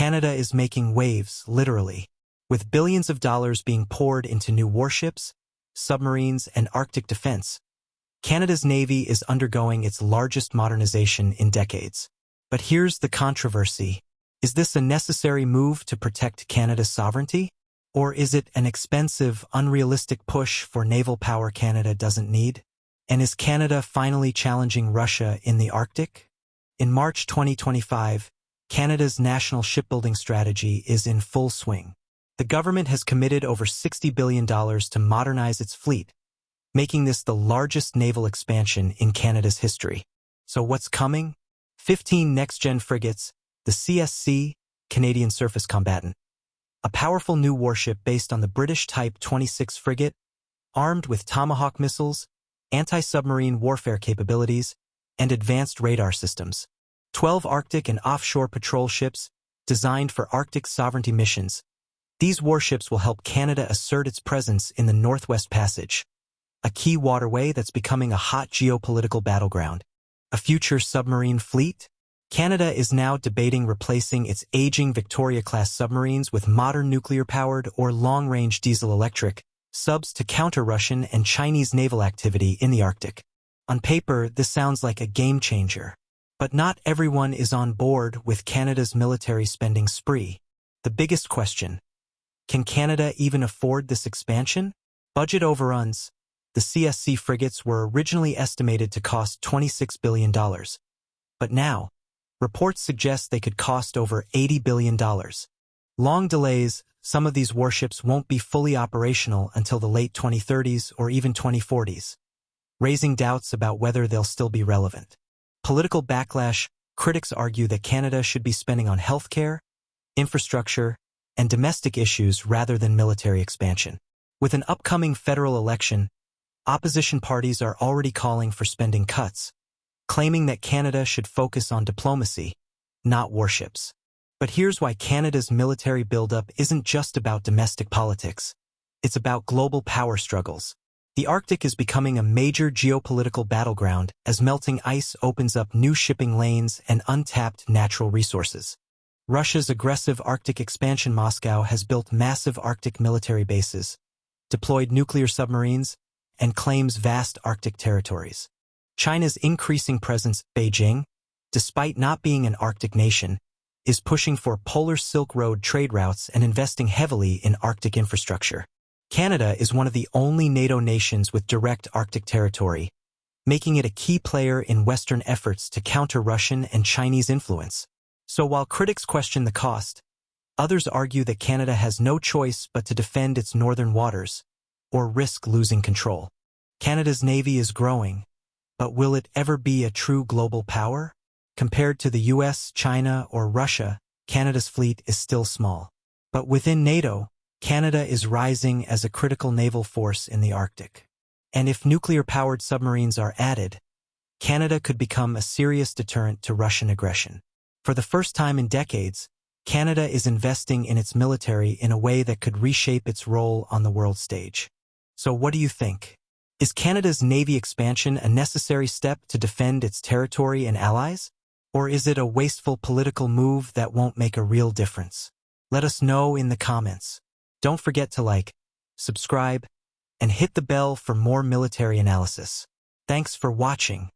Canada is making waves, literally, with billions of dollars being poured into new warships, submarines, and Arctic defense. Canada's Navy is undergoing its largest modernization in decades. But here's the controversy. Is this a necessary move to protect Canada's sovereignty? Or is it an expensive, unrealistic push for naval power Canada doesn't need? And is Canada finally challenging Russia in the Arctic? In March 2025, Canada's national shipbuilding strategy is in full swing. The government has committed over $60 billion to modernize its fleet, making this the largest naval expansion in Canada's history. So what's coming? 15 next-gen frigates, the CSC, Canadian Surface Combatant, a powerful new warship based on the British Type 26 frigate, armed with Tomahawk missiles, anti-submarine warfare capabilities, and advanced radar systems. 12 Arctic and offshore patrol ships, designed for Arctic sovereignty missions. These warships will help Canada assert its presence in the Northwest Passage, a key waterway that's becoming a hot geopolitical battleground. A future submarine fleet? Canada is now debating replacing its aging Victoria-class submarines with modern nuclear-powered or long-range diesel-electric subs to counter Russian and Chinese naval activity in the Arctic. On paper, this sounds like a game-changer. But not everyone is on board with Canada's military spending spree. The biggest question: can Canada even afford this expansion? Budget overruns. The CSC frigates were originally estimated to cost $26 billion. But now, reports suggest they could cost over $80 billion. Long delays, some of these warships won't be fully operational until the late 2030s or even 2040s, raising doubts about whether they'll still be relevant. Political backlash: critics argue that Canada should be spending on healthcare, infrastructure, and domestic issues rather than military expansion. With an upcoming federal election, opposition parties are already calling for spending cuts, claiming that Canada should focus on diplomacy, not warships. But here's why Canada's military buildup isn't just about domestic politics. It's about global power struggles. The Arctic is becoming a major geopolitical battleground as melting ice opens up new shipping lanes and untapped natural resources. Russia's aggressive Arctic expansion. Moscow has built massive Arctic military bases, deployed nuclear submarines, and claims vast Arctic territories. China's increasing presence. Beijing, despite not being an Arctic nation, is pushing for Polar Silk Road trade routes and investing heavily in Arctic infrastructure. Canada is one of the only NATO nations with direct Arctic territory, making it a key player in Western efforts to counter Russian and Chinese influence. So while critics question the cost, others argue that Canada has no choice but to defend its northern waters, or risk losing control. Canada's Navy is growing, but will it ever be a true global power? Compared to the US, China, or Russia, Canada's fleet is still small. But within NATO, Canada is rising as a critical naval force in the Arctic. And if nuclear-powered submarines are added, Canada could become a serious deterrent to Russian aggression. For the first time in decades, Canada is investing in its military in a way that could reshape its role on the world stage. So what do you think? Is Canada's Navy expansion a necessary step to defend its territory and allies? Or is it a wasteful political move that won't make a real difference? Let us know in the comments. Don't forget to like, subscribe, and hit the bell for more military analysis. Thanks for watching.